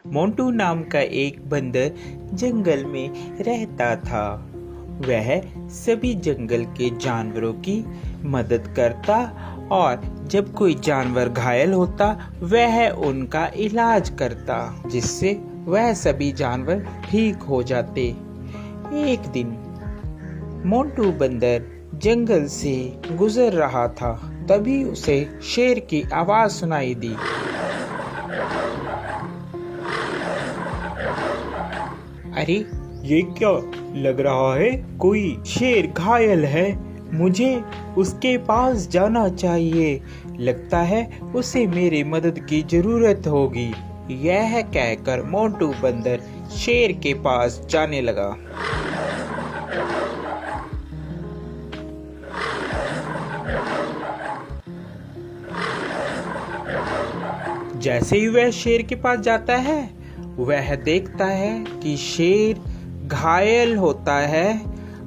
मोंटू नाम का एक बंदर जंगल में रहता था। वह सभी जंगल के जानवरों की मदद करता और जब कोई जानवर घायल होता वह उनका इलाज करता, जिससे वह सभी जानवर ठीक हो जाते। एक दिन मोंटू बंदर जंगल से गुजर रहा था, तभी उसे शेर की आवाज सुनाई दी। अरे ये क्या लग रहा है, कोई शेर घायल है, मुझे उसके पास जाना चाहिए, लगता है उसे मेरी मदद की जरूरत होगी। यह कहकर मोंटू बंदर शेर के पास जाने लगा। जैसे ही वह शेर के पास जाता है वह देखता है कि शेर घायल होता है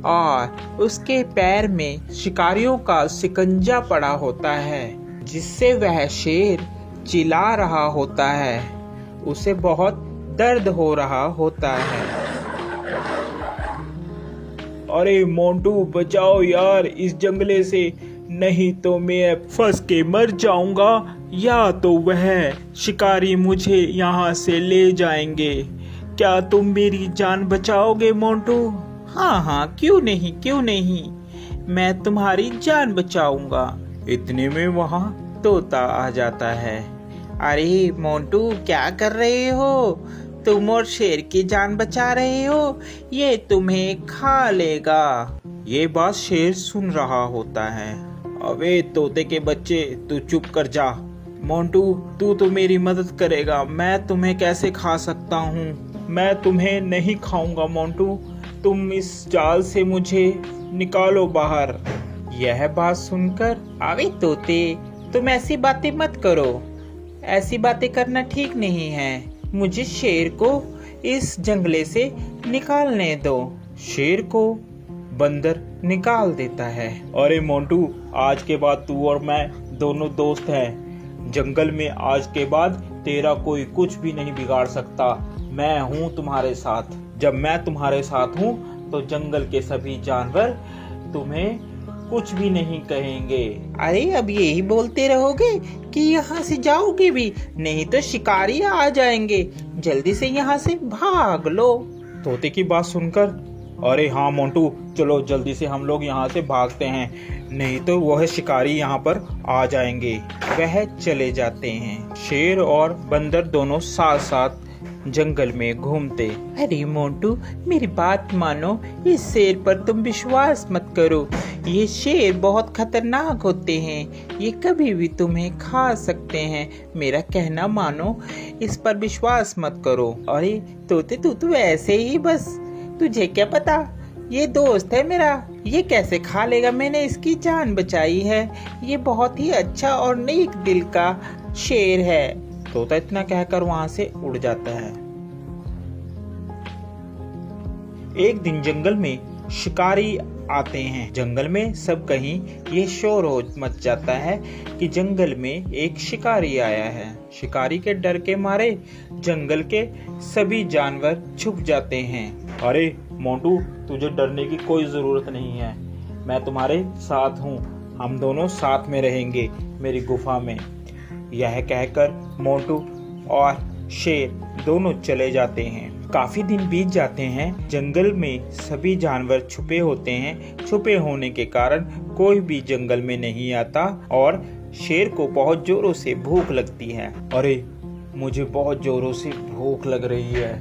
और उसके पैर में शिकारियों का शिकंजा पड़ा होता है, जिससे वह शेर चिल्ला रहा होता है। उसे बहुत दर्द हो रहा होता है। अरे मोंटू बचाओ यार इस जंगले से, नहीं तो मैं फंस के मर जाऊंगा या तो वह शिकारी मुझे यहाँ से ले जाएंगे। क्या तुम मेरी जान बचाओगे मोंटू? हाँ, क्यों नहीं, मैं तुम्हारी जान बचाऊंगा। इतने में वहाँ तोता आ जाता है। अरे मोंटू क्या कर रहे हो? तुम और शेर की जान बचा रहे हो, ये तुम्हें खा लेगा। ये बात शेर सुन रहा होता है। अबे तोते के बच्चे, तू चुप कर जा। मोंटू तू तो मेरी मदद करेगा, मैं तुम्हें कैसे खा सकता हूँ? मैं तुम्हें नहीं खाऊंगा मोंटू, तुम इस जाल से मुझे निकालो बाहर। यह बात सुनकर, अबे तोते तुम ऐसी बातें मत करो, ऐसी बातें करना ठीक नहीं है। मुझे शेर को इस जंगले से निकालने दो। शेर को बंदर निकाल देता है। अरे मोंटू आज के बाद तू और मैं दोनों दोस्त हैं। जंगल में आज के बाद तेरा कोई कुछ भी नहीं बिगाड़ सकता। मैं हूँ तुम्हारे साथ। जब मैं तुम्हारे साथ हूँ तो जंगल के सभी जानवर तुम्हें कुछ भी नहीं कहेंगे। अरे अब यही बोलते रहोगे कि यहाँ से जाओगे भी, नहीं तो शिकारी आ जाएंगे। जल्दी से यहाँ से भाग लो। तोते की बात सुनकर, अरे हाँ मोंटू चलो जल्दी से हम लोग यहाँ से भागते हैं, नहीं तो वह शिकारी यहाँ पर आ जाएंगे। वह चले जाते हैं। शेर और बंदर दोनों साथ साथ जंगल में घूमते। अरे मोंटू मेरी बात मानो, इस शेर पर तुम विश्वास मत करो। ये शेर बहुत खतरनाक होते हैं, ये कभी भी तुम्हें खा सकते हैं। मेरा कहना मानो, इस पर विश्वास मत करो। अरे तोते तू तो ऐसे ही बस, तुझे क्या पता, ये दोस्त है मेरा, ये कैसे खा लेगा, मैंने इसकी जान बचाई है। ये बहुत ही अच्छा और नेक दिल का शेर है। तोता इतना कहकर वहां से उड़ जाता है। एक दिन जंगल में शिकारी आते हैं। जंगल में सब कहीं ये शोर हो मच जाता है कि जंगल में एक शिकारी आया है। शिकारी के डर के मारे जंगल के सभी जानवर छुप जाते हैं। अरे मोंटू तुझे डरने की कोई जरूरत नहीं है, मैं तुम्हारे साथ हूँ, हम दोनों साथ में रहेंगे मेरी गुफा में। यह कहकर मोंटू और शेर दोनों चले जाते हैं। काफी दिन बीत जाते हैं। जंगल में सभी जानवर छुपे होते हैं। छुपे होने के कारण कोई भी जंगल में नहीं आता और शेर को बहुत जोरों से भूख लगती है। अरे मुझे बहुत जोरों से भूख लग रही है,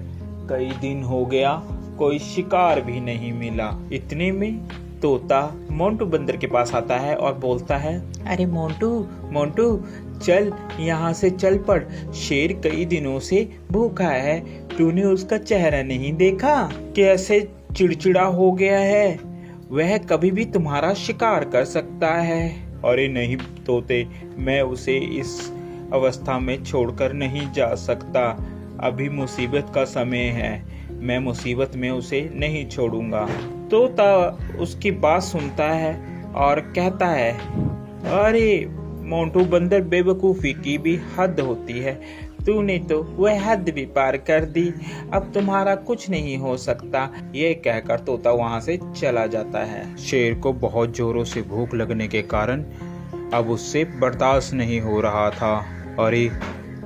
कई दिन हो गया कोई शिकार भी नहीं मिला। इतने में तोता मोंटू बंदर के पास आता है और बोलता है, अरे मोंटू चल यहाँ से चल पड़, शेर कई दिनों से भूखा है, तूने उसका चेहरा नहीं देखा, कैसे चिड़चिड़ा हो गया है, वह कभी भी तुम्हारा शिकार कर सकता है। अरे नहीं तोते, मैं उसे इस अवस्था में छोड़कर नहीं जा सकता, अभी मुसीबत का समय है, मैं मुसीबत में उसे नहीं छोड़ूंगा। तोता उसकी बात सुनता है और कहता है, अरे मोंटू बंदर बेवकूफ़ी की भी हद होती है, तूने तो वह हद भी पार कर दी, अब तुम्हारा कुछ नहीं हो सकता। ये कहकर तोता वहाँ से चला जाता है। शेर को बहुत जोरों से भूख लगने के कारण अब उससे बर्दाश्त नहीं हो रहा था। अरे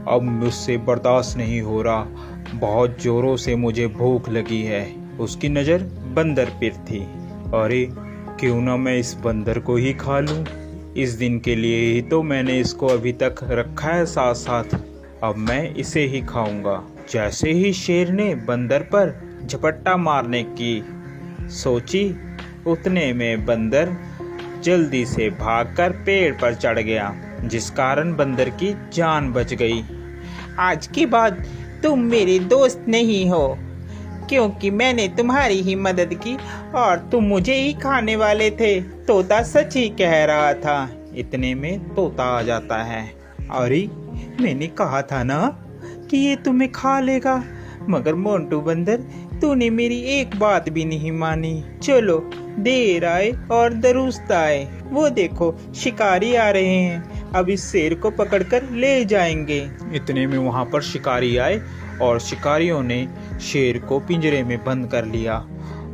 अब मुझसे बर्दाश्त नहीं हो रहा, बहुत जोरों से मुझे भूख लगी है। उसकी नज़र बंदर पर थी। अरे क्यों ना मैं इस बंदर को ही खा लूं। इस दिन के लिए ही तो मैंने इसको अभी तक रखा है साथ साथ, अब मैं इसे ही खाऊंगा। जैसे ही शेर ने बंदर पर झपट्टा मारने की सोची, उतने में बंदर जल्दी से भागकर पेड़ पर चढ़ गया, जिस कारण बंदर की जान बच गई। आज के बाद तुम मेरे दोस्त नहीं हो, क्योंकि मैंने तुम्हारी ही मदद की और तुम मुझे ही खाने वाले थे। तोता सच ही कह रहा था। इतने में तोता आ जाता है। अरे मैंने कहा था ना कि ये तुम्हें खा लेगा, मगर मोंटू बंदर तूने मेरी एक बात भी नहीं मानी। चलो देर आए और दुरुस्त आए, वो देखो शिकारी आ रहे हैं, अब इस शेर को पकड़कर ले जाएंगे। इतने में वहां पर शिकारी आए और शिकारियों ने शेर को पिंजरे में बंद कर लिया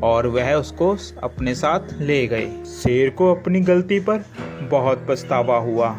और वह उसको अपने साथ ले गए। शेर को अपनी गलती पर बहुत पछतावा हुआ।